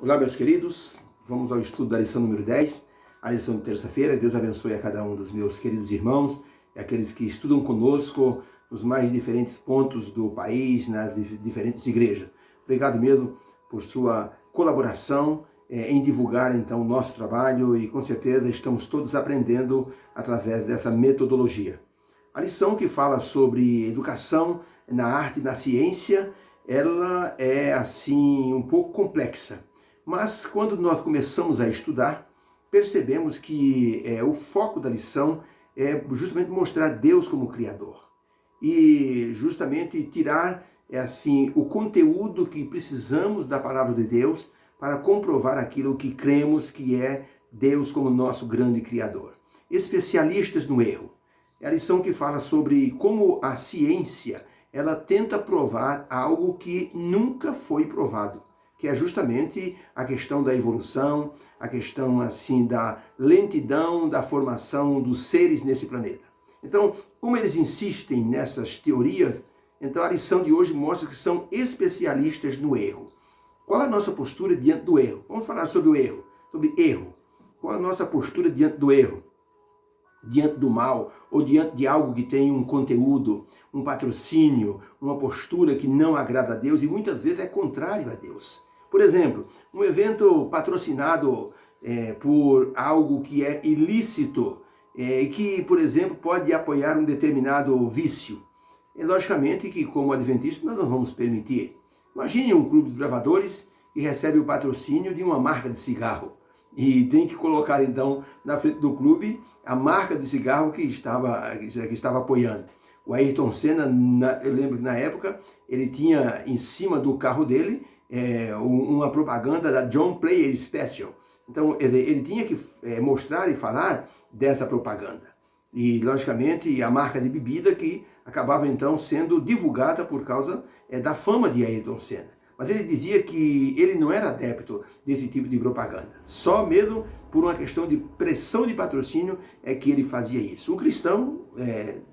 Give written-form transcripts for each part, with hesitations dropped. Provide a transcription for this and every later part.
Olá, meus queridos, vamos ao estudo da lição número 10, a lição de terça-feira. Deus abençoe a cada um dos meus queridos irmãos e aqueles que estudam conosco nos mais diferentes pontos do país, nas diferentes igrejas. Obrigado mesmo por sua colaboração em divulgar então o nosso trabalho e com certeza estamos todos aprendendo através dessa metodologia. A lição que fala sobre educação na arte e na ciência, ela é assim um pouco complexa. Mas quando nós começamos a estudar, percebemos que o foco da lição é justamente mostrar Deus como Criador. E justamente tirar assim, o conteúdo que precisamos da palavra de Deus para comprovar aquilo que cremos que é Deus como nosso grande Criador. Especialistas no erro. É a lição que fala sobre como a ciência ela tenta provar algo que nunca foi provado, que é justamente a questão da evolução, a questão assim da lentidão da formação dos seres nesse planeta. Então, como eles insistem nessas teorias, então a lição de hoje mostra que são especialistas no erro. Qual é a nossa postura diante do erro? Vamos falar sobre o erro, sobre erro. Qual é a nossa postura diante do erro? Diante do mal, ou diante de algo que tem um conteúdo, um patrocínio, uma postura que não agrada a Deus e muitas vezes é contrário a Deus. Por exemplo, um evento patrocinado por algo que é ilícito e que, por exemplo, pode apoiar um determinado vício. E logicamente que, como adventistas, nós não vamos permitir. Imagine um clube de bravadores que recebe o patrocínio de uma marca de cigarro e tem que colocar, então, na frente do clube a marca de cigarro que estava apoiando. O Ayrton Senna, eu lembro que na época, ele tinha em cima do carro dele uma propaganda da John Player Special. Então, ele tinha que mostrar e falar dessa propaganda. E, logicamente, a marca de bebida que acabava, então, sendo divulgada por causa da fama de Ayrton Senna. Mas ele dizia que ele não era adepto desse tipo de propaganda. Só mesmo por uma questão de pressão de patrocínio é que ele fazia isso. O cristão,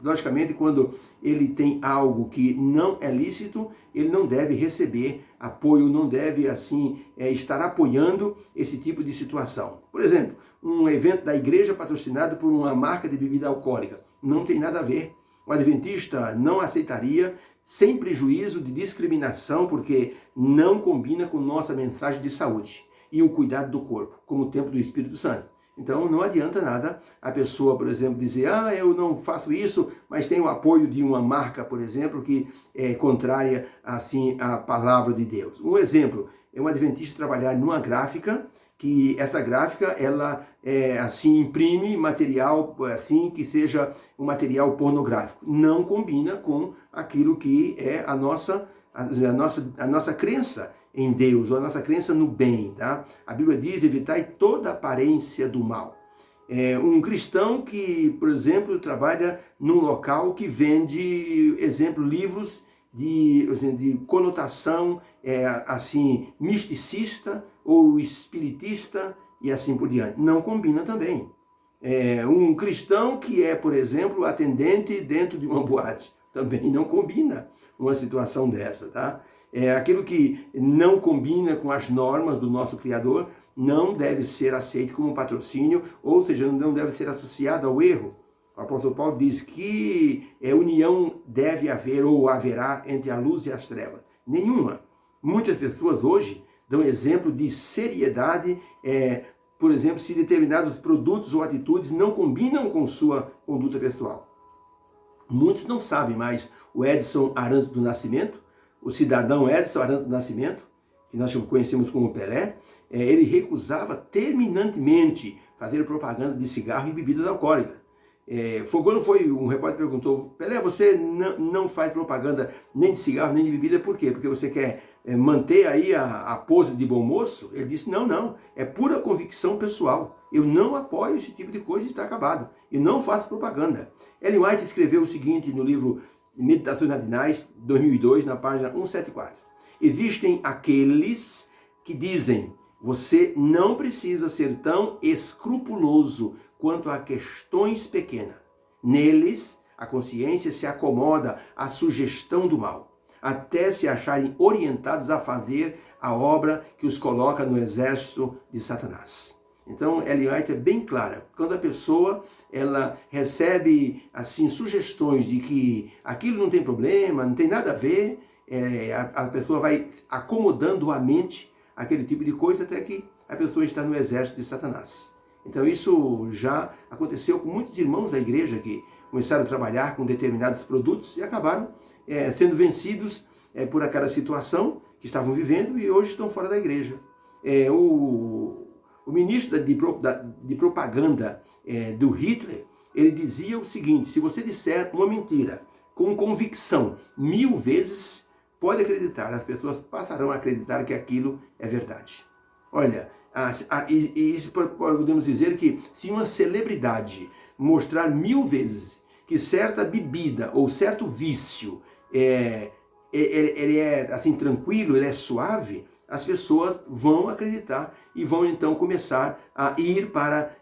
logicamente, quando ele tem algo que não é lícito, ele não deve receber apoio, não deve, assim, estar apoiando esse tipo de situação. Por exemplo, um evento da igreja patrocinado por uma marca de bebida alcoólica. Não tem nada a ver. O adventista não aceitaria, sem prejuízo de discriminação, porque não combina com nossa mensagem de saúde e o cuidado do corpo, como o templo do Espírito Santo. Então não adianta nada a pessoa, por exemplo, dizer, eu não faço isso, mas tem o apoio de uma marca, por exemplo, que é contrária assim à palavra de Deus. Um exemplo, é um adventista trabalhar numa gráfica, que essa gráfica, ela assim, imprime material assim, que seja um material pornográfico. Não combina com aquilo que é a nossa crença em Deus, ou a nossa crença no bem. Tá? A Bíblia diz, evitai toda aparência do mal. Um cristão que, por exemplo, trabalha num local que vende, exemplo, livros de conotação assim, misticista ou espiritista e assim por diante. Não combina também. Um cristão que é, por exemplo, atendente dentro de uma boate. Também não combina uma situação dessa, tá? Aquilo que não combina com as normas do nosso Criador não deve ser aceito como patrocínio, ou seja, não deve ser associado ao erro. O apóstolo Paulo diz que união deve haver ou haverá entre a luz e as trevas. Nenhuma. Muitas pessoas hoje dão exemplo de seriedade, por exemplo, se determinados produtos ou atitudes não combinam com sua conduta pessoal. Muitos não sabem, mas o Edson Arantes do Nascimento, o cidadão Edson Arantes do Nascimento, que nós conhecemos como Pelé, ele recusava terminantemente fazer propaganda de cigarro e bebidas alcoólicas. Quando foi um repórter perguntou, Pelé, você não faz propaganda nem de cigarro, nem de bebida, por quê? Porque você quer manter aí a pose de bom moço? Ele disse, não, é pura convicção pessoal. Eu não apoio esse tipo de coisa e está acabado. E não faço propaganda. Ellen White escreveu o seguinte no livro Meditações Matinais, 2002, na página 174. Existem aqueles que dizem, você não precisa ser tão escrupuloso quanto a questões pequenas. Neles, a consciência se acomoda à sugestão do mal. até se acharem orientados a fazer a obra que os coloca no exército de Satanás. Então, Ellen White é bem clara. Quando a pessoa ela recebe assim sugestões de que aquilo não tem problema, não tem nada a ver, a pessoa vai acomodando a mente aquele tipo de coisa até que a pessoa está no exército de Satanás. Então isso já aconteceu com muitos irmãos da igreja que começaram a trabalhar com determinados produtos e acabaram sendo vencidos por aquela situação que estavam vivendo e hoje estão fora da igreja. O ministro de propaganda do Hitler, ele dizia o seguinte: se você disser uma mentira com convicção 1000 vezes, pode acreditar, as pessoas passarão a acreditar que aquilo é verdade. Olha, e isso podemos dizer que se uma celebridade mostrar 1000 vezes que certa bebida ou certo vício ele é assim tranquilo, ele é suave, as pessoas vão acreditar e vão então começar a ir para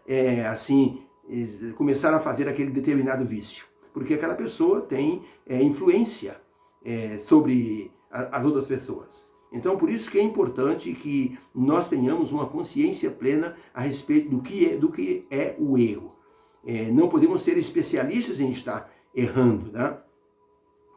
começar a fazer aquele determinado vício, porque aquela pessoa tem influência sobre as outras pessoas. Então, por isso que é importante que nós tenhamos uma consciência plena a respeito do que é o erro. Não podemos ser especialistas em estar errando, né?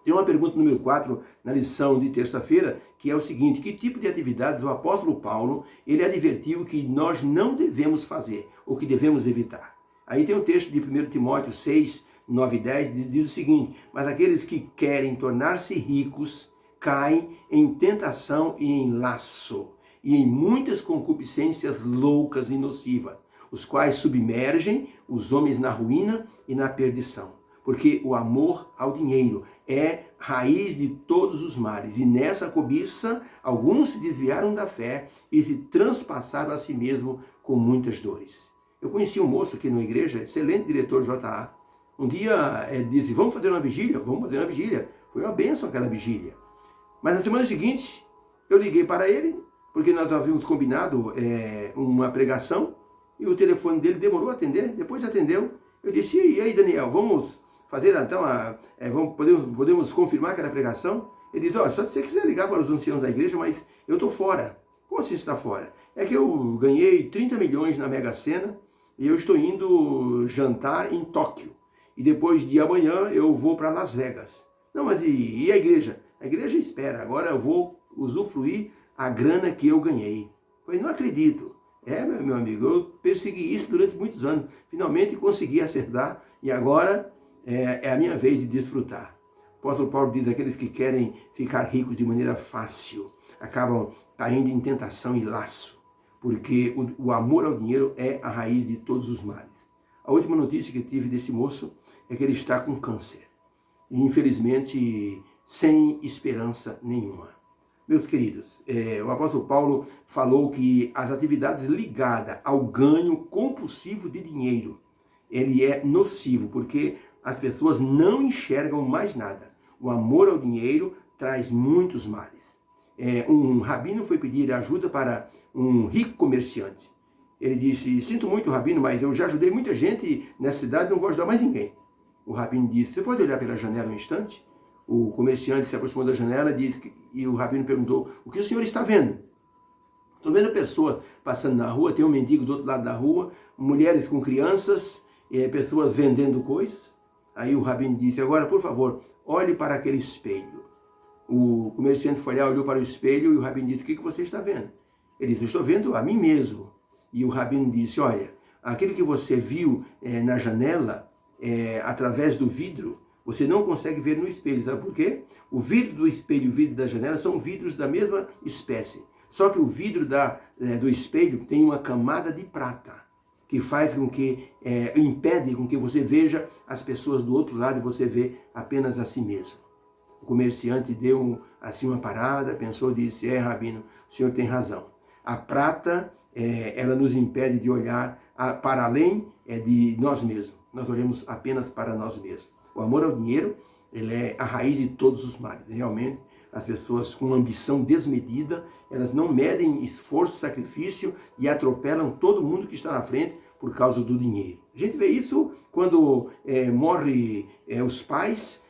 Tem uma pergunta número 4 na lição de terça-feira, que é o seguinte: que tipo de atividades o apóstolo Paulo ele advertiu que nós não devemos fazer, ou que devemos evitar? Aí tem o texto de 1 Timóteo 6, 9 e 10, diz o seguinte: mas aqueles que querem tornar-se ricos caem em tentação e em laço, e em muitas concupiscências loucas e nocivas, os quais submergem os homens na ruína e na perdição. Porque o amor ao dinheiro é raiz de todos os males, e nessa cobiça alguns se desviaram da fé e se transpassaram a si mesmo com muitas dores. Eu conheci um moço aqui na igreja, excelente diretor J.A. Um dia disse: vamos fazer uma vigília? Vamos fazer uma vigília. Foi uma bênção aquela vigília. Mas na semana seguinte, eu liguei para ele, porque nós havíamos combinado uma pregação, e o telefone dele demorou a atender, depois atendeu. Eu disse: e aí, Daniel, vamos fazer então, podemos confirmar aquela pregação? Ele disse: olha, só se você quiser ligar para os anciãos da igreja, mas eu estou fora. Como assim está fora? É que eu ganhei 30 milhões na Mega Sena, e eu estou indo jantar em Tóquio. E depois de amanhã eu vou para Las Vegas. Não, mas e a igreja? A igreja espera, agora eu vou usufruir a grana que eu ganhei. Eu falei: não acredito. Meu amigo, eu persegui isso durante muitos anos. Finalmente consegui acertar e agora é a minha vez de desfrutar. O apóstolo Paulo diz: aqueles que querem ficar ricos de maneira fácil acabam caindo em tentação e laço, porque o amor ao dinheiro é a raiz de todos os males. A última notícia que tive desse moço é que ele está com câncer. E infelizmente sem esperança nenhuma. Meus queridos, o apóstolo Paulo falou que as atividades ligadas ao ganho compulsivo de dinheiro, ele é nocivo, porque as pessoas não enxergam mais nada. O amor ao dinheiro traz muitos males. Um rabino foi pedir ajuda para um rico comerciante. Ele disse: sinto muito, rabino, mas eu já ajudei muita gente nessa cidade e não vou ajudar mais ninguém. O rabino disse: você pode olhar pela janela um instante? O comerciante se aproximou da janela e o rabino perguntou: o que o senhor está vendo? Estou vendo pessoas passando na rua, tem um mendigo do outro lado da rua, mulheres com crianças, pessoas vendendo coisas. Aí o rabino disse: agora, por favor, olhe para aquele espelho. O comerciante foi lá, olhou para o espelho e o rabino disse: o que você está vendo? Ele disse: eu estou vendo a mim mesmo. E o rabino disse: olha, aquilo que você viu na janela, através do vidro, você não consegue ver no espelho. Sabe por quê? O vidro do espelho e o vidro da janela são vidros da mesma espécie. Só que o vidro do espelho tem uma camada de prata, que faz com que, impede com que você veja as pessoas do outro lado e você vê apenas a si mesmo. O comerciante deu assim uma parada, pensou e disse: rabino, o senhor tem razão. A prata, ela nos impede de olhar para além de nós mesmos. Nós olhamos apenas para nós mesmos. O amor ao dinheiro, ele é a raiz de todos os males. Realmente, as pessoas com ambição desmedida, elas não medem esforço, sacrifício e atropelam todo mundo que está na frente por causa do dinheiro. A gente vê isso quando morre os pais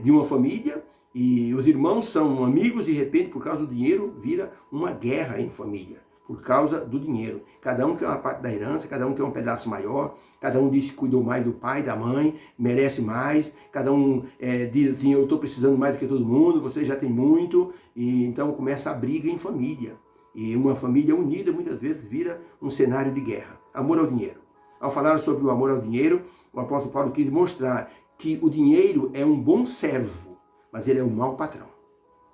de uma família E os irmãos são amigos e de repente, por causa do dinheiro, vira uma guerra em família. Por causa do dinheiro. Cada um quer uma parte da herança, cada um quer um pedaço maior, cada um diz que cuidou mais do pai, da mãe, merece mais, cada um diz assim, eu estou precisando mais do que todo mundo, você já tem muito, e então começa a briga em família. E uma família unida muitas vezes vira um cenário de guerra. Amor ao dinheiro. Ao falar sobre o amor ao dinheiro, o apóstolo Paulo quis mostrar que o dinheiro é um bom servo, mas ele é um mau patrão.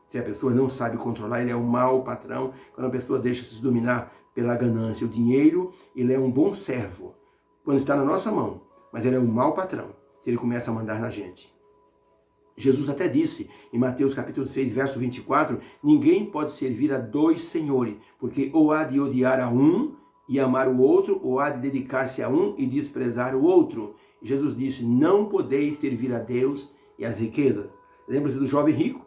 Se a pessoa não sabe controlar, ele é um mau patrão. Quando a pessoa deixa se dominar pela ganância, o dinheiro, ele é um bom servo quando está na nossa mão, mas ele é um mau patrão se ele começa a mandar na gente. Jesus até disse em Mateus capítulo 6, verso 24, ninguém pode servir a dois senhores, porque ou há de odiar a um e amar o outro, ou há de dedicar-se a um e desprezar o outro. Jesus disse, não podeis servir a Deus e às riquezas. Lembra-se do jovem rico?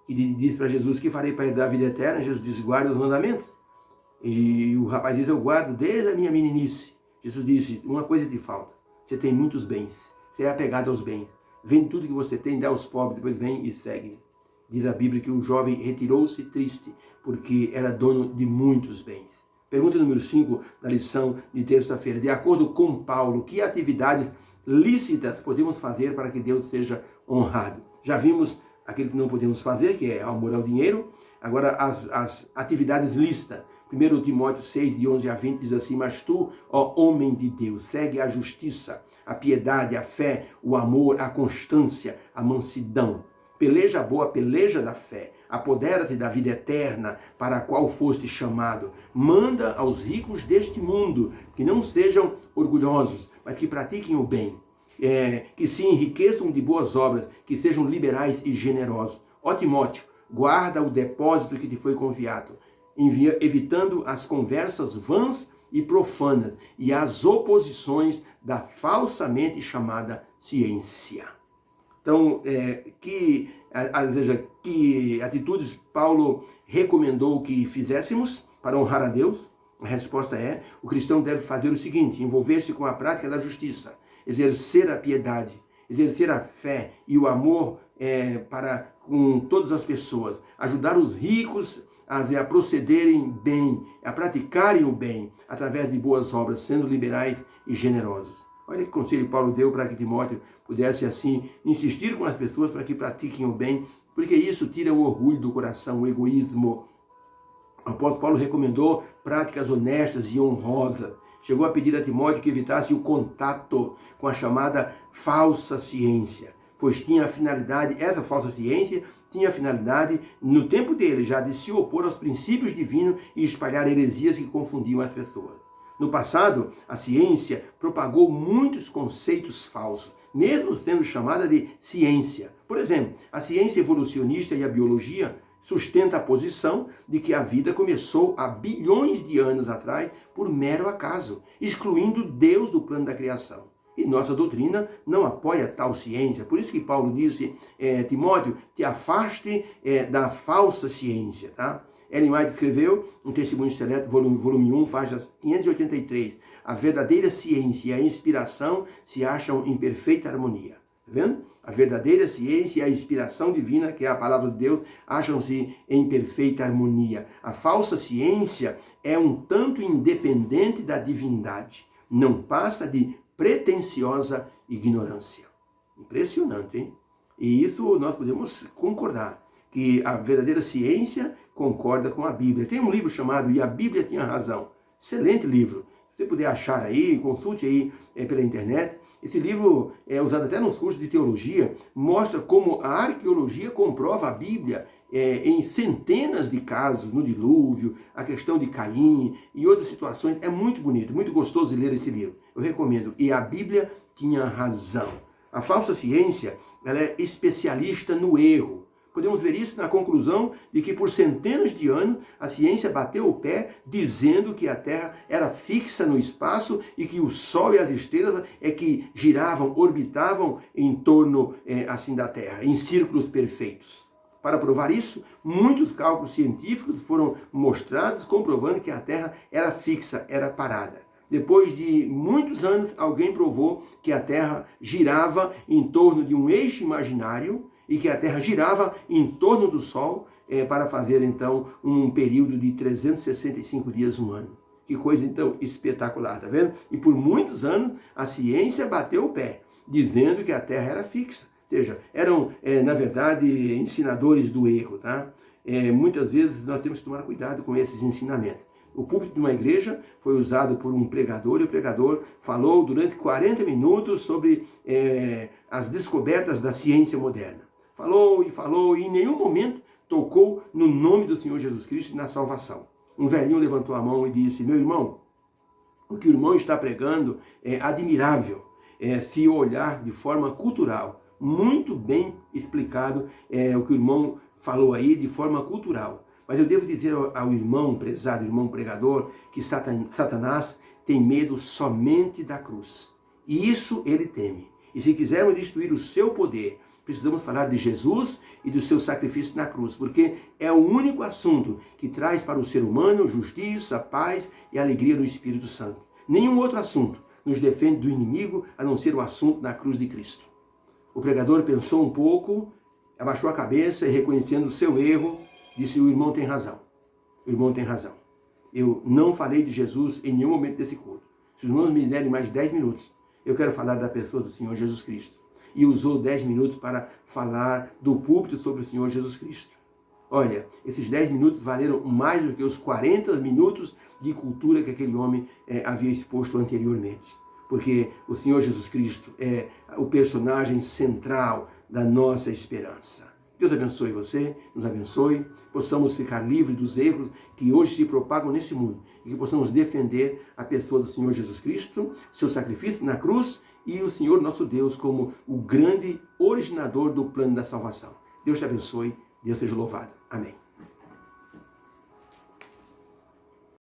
E diz para Jesus, que farei para herdar a vida eterna? Jesus disse, guarda os mandamentos. E o rapaz diz, eu guardo desde a minha meninice. Jesus disse, uma coisa te falta, você tem muitos bens, você é apegado aos bens. Vende tudo que você tem, dá aos pobres, depois vem e segue. Diz a Bíblia que o jovem retirou-se triste, porque era dono de muitos bens. Pergunta número 5 da lição de terça-feira. De acordo com Paulo, que atividades lícitas podemos fazer para que Deus seja honrado? Já vimos aquilo que não podemos fazer, que é amor ao dinheiro. Agora, as atividades lícitas. 1 Timóteo 6, de 11 a 20, diz assim, mas tu, ó homem de Deus, segue a justiça, a piedade, a fé, o amor, a constância, a mansidão. Peleja a boa peleja da fé. Apodera-te da vida eterna, para a qual foste chamado. Manda aos ricos deste mundo, que não sejam orgulhosos, mas que pratiquem o bem. Que se enriqueçam de boas obras, que sejam liberais e generosos. Ó Timóteo, guarda o depósito que te foi confiado, evitando as conversas vãs e profanas e as oposições da falsamente chamada ciência. Então, que atitudes Paulo recomendou que fizéssemos para honrar a Deus? A resposta é, o cristão deve fazer o seguinte, envolver-se com a prática da justiça, exercer a piedade, exercer a fé e o amor para com todas as pessoas, ajudar os ricos a procederem bem, a praticarem o bem, através de boas obras, sendo liberais e generosos. Olha que conselho Paulo deu para que Timóteo pudesse assim insistir com as pessoas para que pratiquem o bem, porque isso tira o orgulho do coração, o egoísmo. O apóstolo Paulo recomendou práticas honestas e honrosas. Chegou a pedir a Timóteo que evitasse o contato com a chamada falsa ciência, pois tinha a finalidade, essa falsa ciência tinha a finalidade, no tempo dele, já de se opor aos princípios divinos e espalhar heresias que confundiam as pessoas. No passado, a ciência propagou muitos conceitos falsos, mesmo sendo chamada de ciência. Por exemplo, a ciência evolucionista e a biologia sustenta a posição de que a vida começou há bilhões de anos atrás por mero acaso, excluindo Deus do plano da criação. E nossa doutrina não apoia tal ciência. Por isso que Paulo disse, Timóteo, te afaste da falsa ciência, tá? Ellen White escreveu um Testemunho Seleto, volume 1, páginas 583. A verdadeira ciência e a inspiração se acham em perfeita harmonia. Tá vendo? A verdadeira ciência e a inspiração divina, que é a palavra de Deus, acham-se em perfeita harmonia. A falsa ciência é um tanto independente da divindade. Não passa de pretensiosa ignorância. Impressionante, hein? E isso nós podemos concordar, que a verdadeira ciência concorda com a Bíblia. Tem um livro chamado E a Bíblia Tinha Razão. Excelente livro. Se você puder achar aí, consulte aí pela internet. Esse livro é usado até nos cursos de teologia, mostra como a arqueologia comprova a Bíblia em centenas de casos, no dilúvio, a questão de Caim e outras situações. É muito bonito, muito gostoso de ler esse livro. Eu recomendo. E a Bíblia tinha razão. A falsa ciência, ela é especialista no erro. Podemos ver isso na conclusão de que por centenas de anos a ciência bateu o pé dizendo que a Terra era fixa no espaço e que o Sol e as estrelas é que giravam, orbitavam em torno assim da Terra, em círculos perfeitos. Para provar isso, muitos cálculos científicos foram mostrados comprovando que a Terra era fixa, era parada. Depois de muitos anos, alguém provou que a Terra girava em torno de um eixo imaginário e que a Terra girava em torno do Sol para fazer, então, um período de 365 dias no ano. Que coisa, então, espetacular, tá vendo? E por muitos anos, a ciência bateu o pé, dizendo que a Terra era fixa. Ou seja, eram, na verdade, ensinadores do erro, tá? Muitas vezes nós temos que tomar cuidado com esses ensinamentos. O púlpito de uma igreja foi usado por um pregador, e o pregador falou durante 40 minutos sobre as descobertas da ciência moderna. Falou, e em nenhum momento tocou no nome do Senhor Jesus Cristo e na salvação. Um velhinho levantou a mão e disse: meu irmão, o que o irmão está pregando é admirável, se olhar de forma cultural. Muito bem explicado o que o irmão falou aí de forma cultural. Mas eu devo dizer ao irmão prezado, irmão pregador, que Satanás tem medo somente da cruz. E isso ele teme. E se quisermos destruir o seu poder, precisamos falar de Jesus e do seu sacrifício na cruz, porque é o único assunto que traz para o ser humano justiça, paz e alegria do Espírito Santo. Nenhum outro assunto nos defende do inimigo a não ser o assunto da cruz de Cristo. O pregador pensou um pouco, abaixou a cabeça e, reconhecendo o seu erro, disse: o irmão tem razão. O irmão tem razão. Eu não falei de Jesus em nenhum momento desse culto. Se os irmãos me derem mais 10 minutos, eu quero falar da pessoa do Senhor Jesus Cristo. E usou 10 minutos para falar do púlpito sobre o Senhor Jesus Cristo. Olha, esses 10 minutos valeram mais do que os 40 minutos de cultura que aquele homem havia exposto anteriormente. Porque o Senhor Jesus Cristo é o personagem central da nossa esperança. Deus abençoe você, nos abençoe, possamos ficar livres dos erros que hoje se propagam nesse mundo e que possamos defender a pessoa do Senhor Jesus Cristo, seu sacrifício na cruz e o Senhor nosso Deus como o grande originador do plano da salvação. Deus te abençoe, Deus seja louvado. Amém.